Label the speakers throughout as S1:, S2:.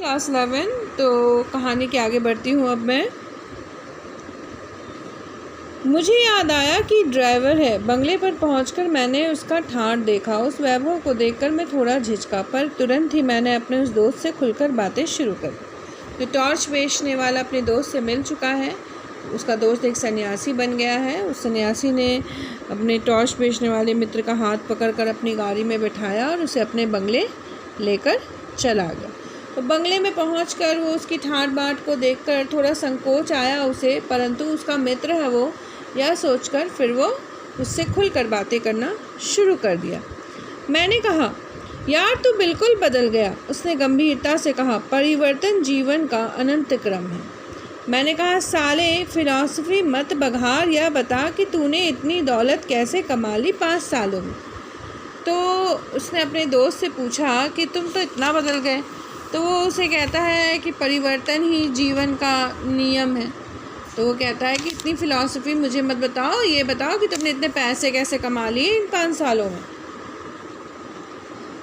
S1: Class 11। तो कहानी के आगे बढ़ती हूँ अब मैं। मुझे याद आया कि ड्राइवर है। बंगले पर पहुंचकर मैंने उसका ठाट देखा। उस वैभव को देखकर मैं थोड़ा झिझका, पर तुरंत ही मैंने अपने उस दोस्त से खुलकर बातें शुरू कर दी। जो टॉर्च बेचने वाला अपने दोस्त से मिल चुका है, उसका दोस्त एक सन्यासी बन गया है। उस सन्यासी ने अपने टॉर्च बेचने वाले मित्र का हाथ पकड़कर अपनी गाड़ी में बिठाया और उसे अपने बंगले लेकर चला गया। तो बंगले में पहुंचकर वो उसकी ठाट बाट को देखकर थोड़ा संकोच आया उसे, परंतु उसका मित्र है वो, यह सोचकर फिर वो उससे खुलकर बातें करना शुरू कर दिया। मैंने कहा, यार तू बिल्कुल बदल गया। उसने गंभीरता से कहा, परिवर्तन जीवन का अनंत क्रम है। मैंने कहा, साले फिलॉसफी मत बघार, या बता कि तूने इतनी दौलत कैसे कमा ली 5 सालों में। तो उसने अपने दोस्त से पूछा कि तुम तो इतना बदल गए। तो वो उसे कहता है कि परिवर्तन ही जीवन का नियम है। तो वो कहता है कि इतनी फ़िलॉसफी मुझे मत बताओ, ये बताओ कि तुमने इतने पैसे कैसे कमा लिए इन 5 सालों में।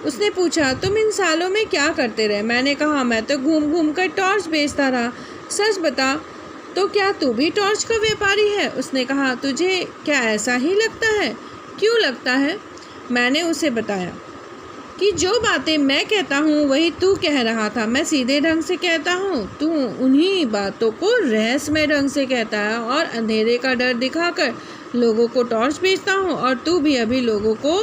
S1: उसने पूछा, तुम इन सालों में क्या करते रहे। मैंने कहा, मैं तो घूम घूम कर टॉर्च बेचता रहा। सच बता, तो क्या तू भी टॉर्च का व्यापारी है। उसने कहा, तुझे क्या ऐसा ही लगता है। क्यों लगता है। मैंने उसे बताया कि जो बातें मैं कहता हूँ वही तू कह रहा था। मैं सीधे ढंग से कहता हूँ, तू उन्हीं बातों को रहस्यमय ढंग से कहता है और अंधेरे का डर दिखाकर लोगों को टॉर्च बेचता हूँ। और तू भी अभी लोगों को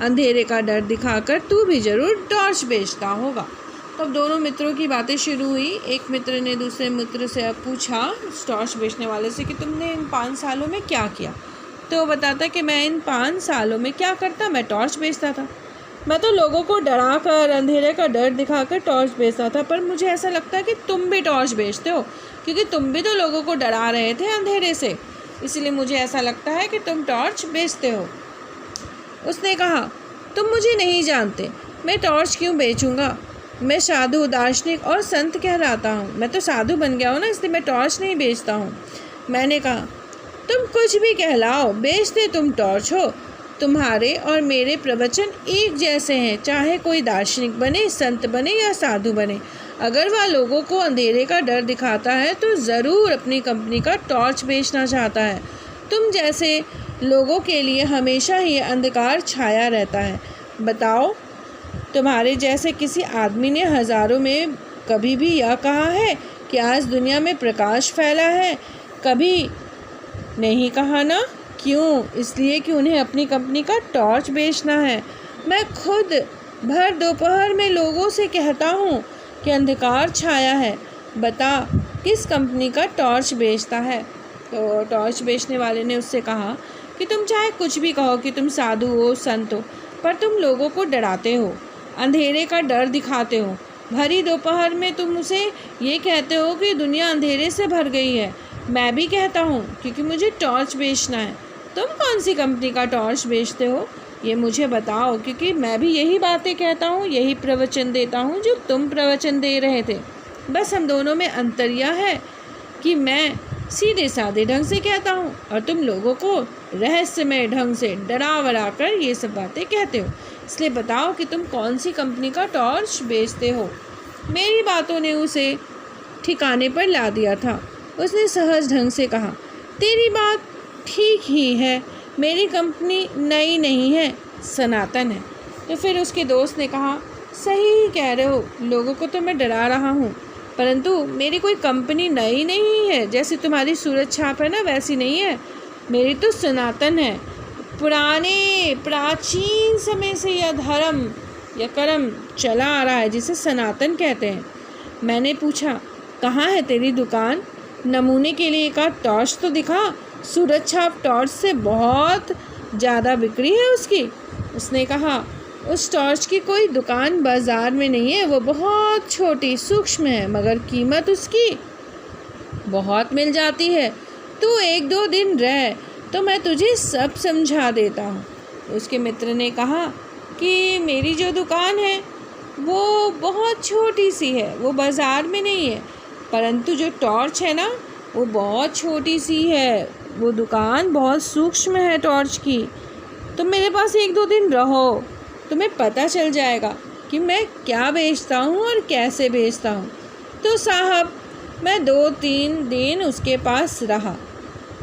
S1: अंधेरे का डर दिखाकर तू भी ज़रूर टॉर्च बेचता होगा। तब दोनों मित्रों की बातें शुरू हुई। एक मित्र ने दूसरे मित्र से अब पूछा, टॉर्च बेचने वाले से, कि तुमने इन 5 सालों में क्या किया। तो वो बताता कि मैं इन 5 सालों में क्या करता, मैं टॉर्च बेचता था। मैं तो लोगों को डरा कर, अंधेरे का डर दिखाकर टॉर्च बेचता था। पर मुझे ऐसा लगता है कि तुम भी टॉर्च बेचते हो, क्योंकि तुम भी तो लोगों को डरा रहे थे अंधेरे से। इसलिए मुझे ऐसा लगता है कि तुम टॉर्च बेचते हो। उसने कहा, तुम मुझे नहीं जानते, मैं टॉर्च क्यों बेचूंगा। मैं साधु, दार्शनिक और संत कहलाता हूँ। मैं तो साधु बन गया हूँ ना, इसलिए मैं टॉर्च नहीं बेचता हूँ। मैंने कहा, तुम कुछ भी कहलाओ, बेचते तुम टॉर्च हो। तुम्हारे और मेरे प्रवचन एक जैसे हैं, चाहे कोई दार्शनिक बने, संत बने या साधु बने। अगर वह लोगों को अंधेरे का डर दिखाता है तो ज़रूर अपनी कंपनी का टॉर्च बेचना चाहता है। तुम जैसे लोगों के लिए हमेशा ही अंधकार छाया रहता है। बताओ, तुम्हारे जैसे किसी आदमी ने हज़ारों में कभी भी यह कहा है कि आज दुनिया में प्रकाश फैला है। कभी नहीं कहा ना। क्यों। इसलिए कि उन्हें अपनी कंपनी का टॉर्च बेचना है। मैं खुद भर दोपहर में लोगों से कहता हूँ कि अंधकार छाया है, बता किस कंपनी का टॉर्च बेचता है। तो टॉर्च बेचने वाले ने उससे कहा कि तुम चाहे कुछ भी कहो, कि तुम साधु हो, संत हो, पर तुम लोगों को डराते हो, अंधेरे का डर दिखाते हो। भरी दोपहर में तुम उसे ये कहते हो कि दुनिया अंधेरे से भर गई है। मैं भी कहता हूँ, क्योंकि मुझे टॉर्च बेचना है। तुम कौन सी कंपनी का टॉर्च बेचते हो, ये मुझे बताओ, क्योंकि मैं भी यही बातें कहता हूँ, यही प्रवचन देता हूँ जो तुम प्रवचन दे रहे थे। बस हम दोनों में अंतर यह है कि मैं सीधे साधे ढंग से कहता हूँ और तुम लोगों को रहस्यमय ढंग से डरा वरा कर ये सब बातें कहते हो। इसलिए बताओ कि तुम कौन सी कंपनी का टॉर्च बेचते हो। मेरी बातों ने उसे ठिकाने पर ला दिया था। उसने सहज ढंग से कहा, तेरी बात ठीक ही है, मेरी कंपनी नई नहीं है, सनातन है। तो फिर उसके दोस्त ने कहा, सही ही कह रहे हो, लोगों को तो मैं डरा रहा हूँ, परंतु मेरी कोई कंपनी नई नहीं है। जैसे तुम्हारी सूरज छाप है ना, वैसी नहीं है। मेरी तो सनातन है। पुराने प्राचीन समय से यह धर्म या कर्म चला आ रहा है, जिसे सनातन कहते हैं। मैंने पूछा, कहाँ है तेरी दुकान। नमूने के लिए एक आध टॉर्च तो दिखा। सूरज छाप टॉर्च से बहुत ज़्यादा बिक्री है उसकी। उसने कहा, उस टॉर्च की कोई दुकान बाज़ार में नहीं है, वो बहुत छोटी सूक्ष्म है, मगर कीमत उसकी बहुत मिल जाती है। तू 1-2 दिन रह तो मैं तुझे सब समझा देता हूँ। उसके मित्र ने कहा कि मेरी जो दुकान है वो बहुत छोटी सी है, वो बाज़ार में नहीं है, परंतु जो टॉर्च है ना वो बहुत छोटी सी है, वो दुकान बहुत सूक्ष्म है टॉर्च की। तुम मेरे पास 1-2 दिन रहो, तुम्हें पता चल जाएगा। कि मैं क्या बेचता हूँ और कैसे बेचता हूँ। तो साहब मैं 2-3 दिन उसके पास रहा।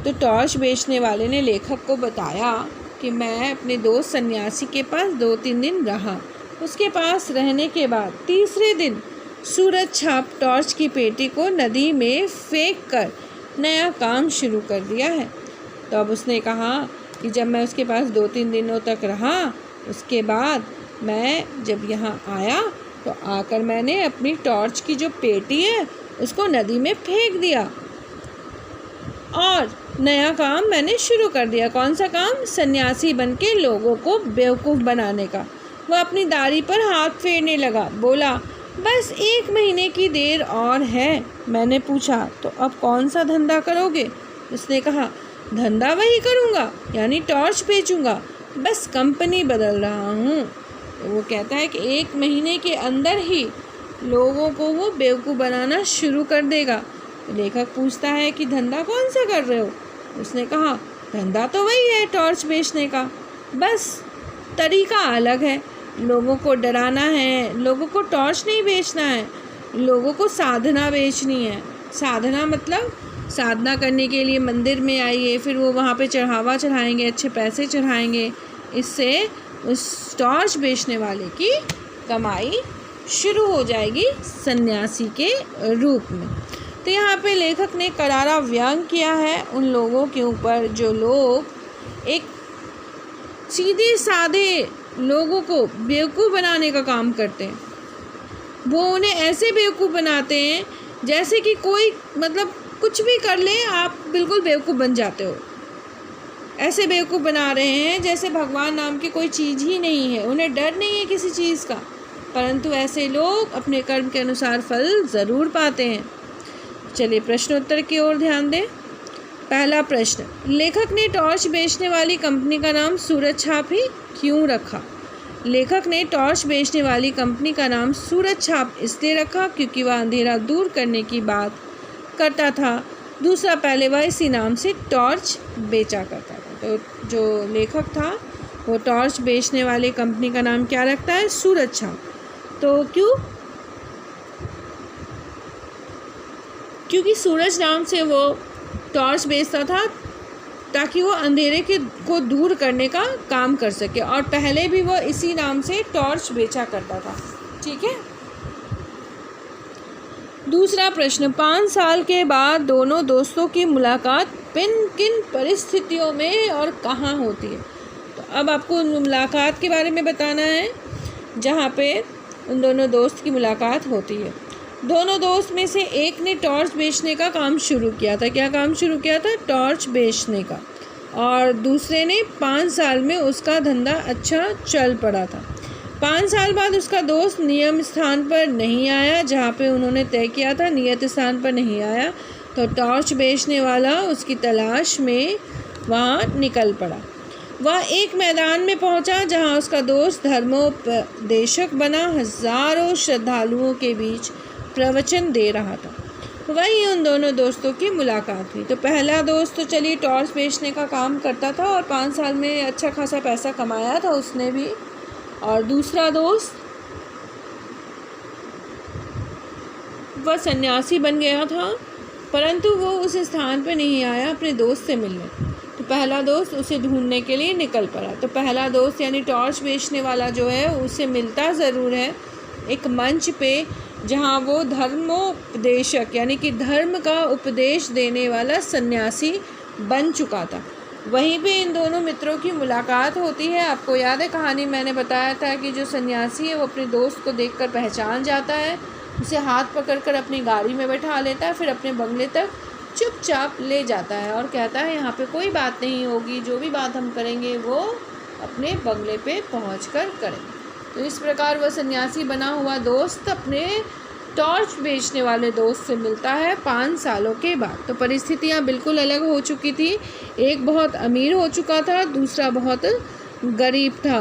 S1: तो टॉर्च बेचने वाले ने लेखक को बताया कि मैं अपने दोस्त सन्यासी के पास 2-3 दिन रहा। उसके पास रहने के बाद तीसरे दिन सूरज छाप टॉर्च की पेटी को नदी में फेंक कर नया काम शुरू कर दिया है। तो अब उसने कहा कि जब मैं उसके पास 2-3 दिनों तक रहा, उसके बाद मैं जब यहाँ आया तो आकर मैंने अपनी टॉर्च की जो पेटी है उसको नदी में फेंक दिया और नया काम मैंने शुरू कर दिया। कौन सा काम? सन्यासी बनके लोगों को बेवकूफ़ बनाने का। वह अपनी दाढ़ी पर हाथ फेरने लगा, बोला, बस 1 महीने की देर और है। मैंने पूछा, तो अब कौन सा धंधा करोगे? उसने कहा, धंधा वही करूँगा, यानी टॉर्च बेचूँगा, बस कंपनी बदल रहा हूँ। तो वो कहता है कि 1 महीने के अंदर ही लोगों को वो बेवकूफ़ बनाना शुरू कर देगा। तो लेखक पूछता है कि धंधा कौन सा कर रहे हो? उसने कहा, धंधा तो वही है, टॉर्च बेचने का, बस तरीका अलग है। लोगों को डराना है, लोगों को टॉर्च नहीं बेचना है, लोगों को साधना बेचनी है। साधना मतलब साधना करने के लिए मंदिर में आइए, फिर वो वहाँ पे चढ़ावा चढ़ाएंगे, अच्छे पैसे चढ़ाएंगे। इससे उस टॉर्च बेचने वाले की कमाई शुरू हो जाएगी सन्यासी के रूप में। तो यहाँ पे लेखक ने करारा व्यंग किया है उन लोगों के ऊपर जो लोग एक सीधे साधे लोगों को बेवकूफ़ बनाने का काम करते हैं। वो उन्हें ऐसे बेवकूफ़ बनाते हैं जैसे कि कोई मतलब कुछ भी कर ले आप बिल्कुल बेवकूफ़ बन जाते हो। ऐसे बेवकूफ़ बना रहे हैं जैसे भगवान नाम की कोई चीज़ ही नहीं है, उन्हें डर नहीं है किसी चीज़ का, परंतु ऐसे लोग अपने कर्म के अनुसार फल ज़रूर पाते हैं। चलिए प्रश्नोत्तर की ओर ध्यान दें। पहला प्रश्न, लेखक ने टॉर्च बेचने वाली कंपनी का नाम सूरज छाप ही क्यों रखा? लेखक ने टॉर्च बेचने वाली कंपनी का नाम सूरज छाप इसलिए रखा क्योंकि वह अंधेरा दूर करने की बात करता था। दूसरा, पहले वह इसी नाम से टॉर्च बेचा करता था। तो जो लेखक था वो टॉर्च बेचने वाली कंपनी का नाम क्या रखता है? सूरज छाप। तो क्योंकि सूरज नाम से वो टॉर्च बेचता था ताकि वो अंधेरे को दूर करने का काम कर सके, और पहले भी वो इसी नाम से टॉर्च बेचा करता था। ठीक है। दूसरा प्रश्न, 5 साल के बाद दोनों दोस्तों की मुलाकात किन परिस्थितियों में और कहाँ होती है? तो अब आपको मुलाकात के बारे में बताना है जहाँ पे उन दोनों दोस्त की मुलाकात होती है। दोनों दोस्त में से एक ने टॉर्च बेचने का काम शुरू किया था। क्या काम शुरू किया था? टॉर्च बेचने का। और दूसरे ने 5 साल में उसका धंधा अच्छा चल पड़ा था। 5 साल बाद उसका दोस्त नियम स्थान पर नहीं आया, जहाँ पे उन्होंने तय किया था नियत स्थान पर नहीं आया, तो टॉर्च बेचने वाला उसकी तलाश में वहाँ निकल पड़ा। वह एक मैदान में पहुँचा जहाँ उसका दोस्त धर्मोपदेशक बना हज़ारों श्रद्धालुओं के बीच प्रवचन दे रहा था। वहीं उन दोनों दोस्तों की मुलाकात हुई। तो पहला दोस्त तो चलिए टॉर्च बेचने का काम करता था और 5 साल में अच्छा खासा पैसा कमाया था उसने भी। और दूसरा दोस्त वह सन्यासी बन गया था, परंतु वो उस स्थान पर नहीं आया अपने दोस्त से मिलने। तो पहला दोस्त उसे ढूंढने के लिए निकल पड़ा। तो पहला दोस्त यानी टॉर्च बेचने वाला जो है उसे मिलता ज़रूर है एक मंच पे जहाँ वो धर्मोपदेशक यानी कि धर्म का उपदेश देने वाला सन्यासी बन चुका था। वहीं पे इन दोनों मित्रों की मुलाकात होती है। आपको याद है कहानी मैंने बताया था कि जो सन्यासी है वो अपने दोस्त को देखकर पहचान जाता है, उसे हाथ पकड़कर अपनी गाड़ी में बैठा लेता है, फिर अपने बंगले तक चुपचाप ले जाता है और कहता है यहाँ पे कोई बात नहीं होगी, जो भी बात हम करेंगे वो अपने बंगले पे पहुँचकर करेंगे। तो इस प्रकार वह सन्यासी बना हुआ दोस्त अपने टॉर्च बेचने वाले दोस्त से मिलता है 5 सालों के बाद। तो परिस्थितियाँ बिल्कुल अलग हो चुकी थी। एक बहुत अमीर हो चुका था, दूसरा बहुत गरीब था,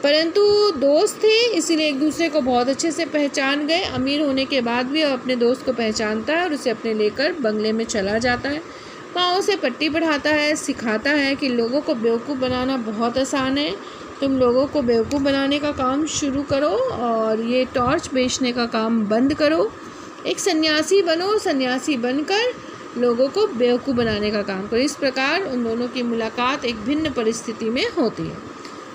S1: परंतु दोस्त थे इसीलिए एक दूसरे को बहुत अच्छे से पहचान गए। अमीर होने के बाद भी वह अपने दोस्त को पहचानता है और उसे अपने लेकर बंगले में चला जाता है। वहाँ उसे पट्टी पढ़ाता है, सिखाता है कि लोगों को बेवकूफ़ बनाना बहुत आसान है, तुम लोगों को बेवकूफ़ बनाने का काम शुरू करो और ये टॉर्च बेचने का काम बंद करो। एक सन्यासी बनो, सन्यासी बनकर लोगों को बेवकूफ़ बनाने का काम करो। इस प्रकार उन दोनों की मुलाकात एक भिन्न परिस्थिति में होती है।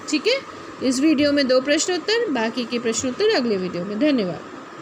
S1: ठीक है, इस वीडियो में 2 प्रश्न उत्तर, बाकी के प्रश्न उत्तर अगले वीडियो में। धन्यवाद।